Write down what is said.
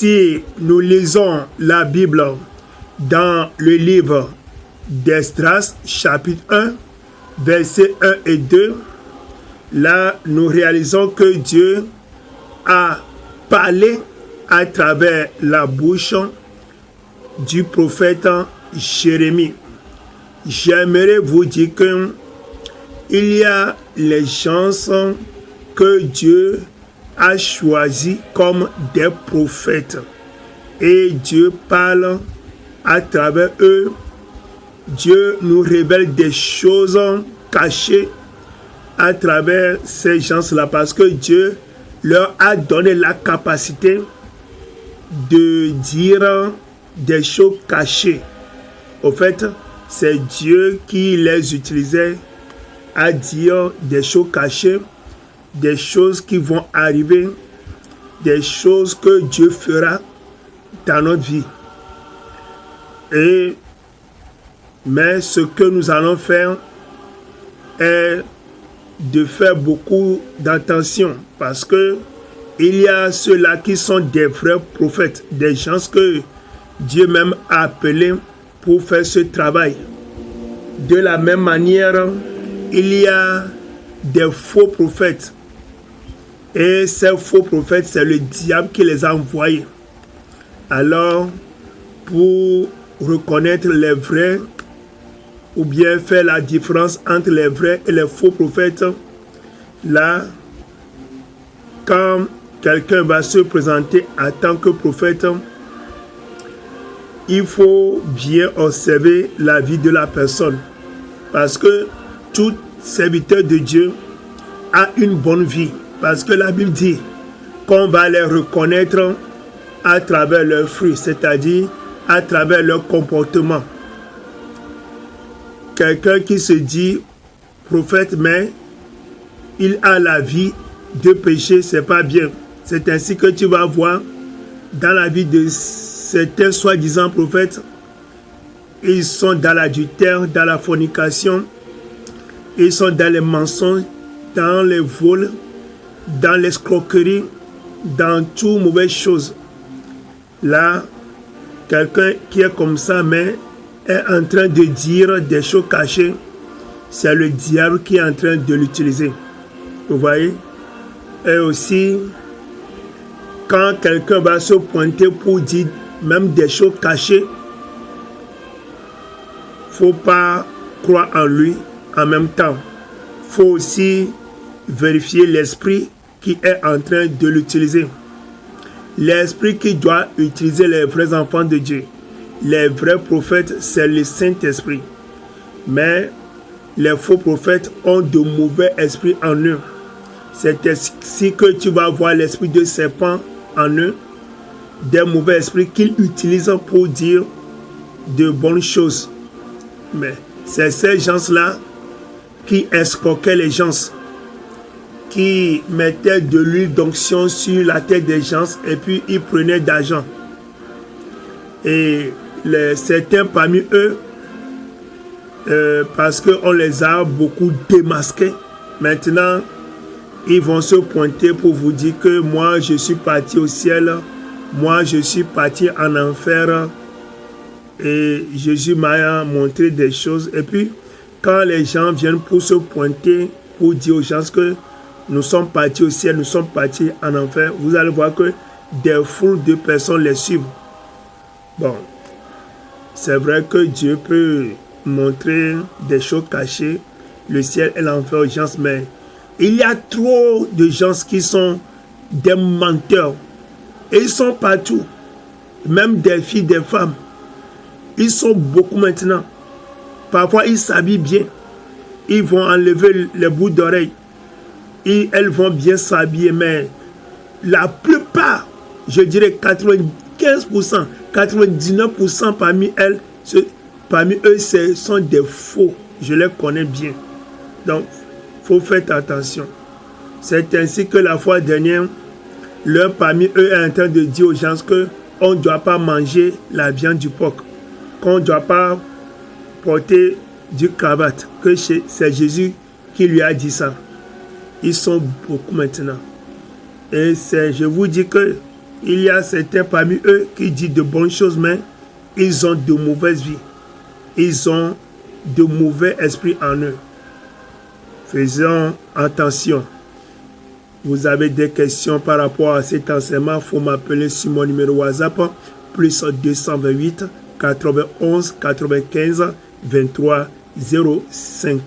Si nous lisons la Bible dans le livre d'Esdras, chapitre 1, versets 1 et 2, là, nous réalisons que Dieu a parlé à travers la bouche du prophète Jérémie. J'aimerais vous dire qu'il y a les gens que Dieu a choisis comme des prophètes et Dieu parle à travers eux. Dieu nous révèle des choses cachées à travers ces gens-là parce que Dieu leur a donné la capacité de dire des choses cachées. Au fait, c'est Dieu qui les utilisait à dire des choses cachées, des choses qui vont arriver, des choses que Dieu fera dans notre vie. Mais ce que nous allons faire est de faire beaucoup d'attention parce que il y a ceux-là qui sont des vrais prophètes, des gens que Dieu même a appelés pour faire ce travail. De la même manière, il y a des faux prophètes. Et ces faux prophètes, c'est le diable qui les a envoyés. Alors, pour reconnaître les vrais, ou bien faire la différence entre les vrais et les faux prophètes, là, quand quelqu'un va se présenter en tant que prophète, il faut bien observer la vie de la personne. Parce que tout serviteur de Dieu a une bonne vie. Parce que la Bible dit qu'on va les reconnaître à travers leurs fruits, c'est-à-dire à travers leur comportement. Quelqu'un qui se dit prophète, mais il a la vie de péché, c'est pas bien. C'est ainsi que tu vas voir dans la vie de certains soi-disant prophètes, ils sont dans l'adultère, dans la fornication, ils sont dans les mensonges, dans les vols, dans l'escroquerie, dans toutes mauvaises choses. Là, quelqu'un qui est comme ça, mais est en train de dire des choses cachées, c'est le diable qui est en train de l'utiliser. Vous voyez? Et aussi, quand quelqu'un va se pointer pour dire même des choses cachées, il ne faut pas croire en lui en même temps. Il faut aussi vérifier l'esprit qui est en train de l'utiliser. L'esprit qui doit utiliser les vrais enfants de Dieu. Les vrais prophètes, c'est le Saint-Esprit. Mais les faux prophètes ont de mauvais esprits en eux. C'est ainsi que tu vas voir l'esprit de serpent en eux, des mauvais esprits qu'ils utilisent pour dire de bonnes choses. Mais c'est ces gens-là qui escroquaient les gens, qui mettaient de l'huile d'onction sur la tête des gens et puis ils prenaient d'argent. Et certains parmi eux, parce qu'on les a beaucoup démasqués, maintenant ils vont se pointer pour vous dire que moi je suis parti au ciel, moi je suis parti en enfer et Jésus m'a montré des choses. Et puis quand les gens viennent pour se pointer, pour dire aux gens que nous sommes partis au ciel, nous sommes partis en enfer, vous allez voir que des foules de personnes les suivent. Bon, c'est vrai que Dieu peut montrer des choses cachées, le ciel et l'enfer aux gens, mais il y a trop de gens qui sont des menteurs. Et ils sont partout. Même des filles, des femmes. Ils sont beaucoup maintenant. Parfois, ils s'habillent bien. Ils vont enlever les bouts d'oreilles. Elles vont bien s'habiller, mais la plupart, je dirais 95%, 99% parmi eux, ce sont des faux. Je les connais bien. Donc, il faut faire attention. C'est ainsi que la fois dernière, l'un parmi eux est en train de dire aux gens qu'on ne doit pas manger la viande du porc, qu'on ne doit pas porter du cravate, que c'est Jésus qui lui a dit ça. Ils sont beaucoup maintenant. Et je vous dis que Il y a certains parmi eux qui disent de bonnes choses, mais ils ont de mauvaises vies. Ils ont de mauvais esprits en eux. Faisons attention. Vous avez des questions par rapport à cet enseignement, il faut m'appeler sur mon numéro WhatsApp, plus 228 91 95 23 05.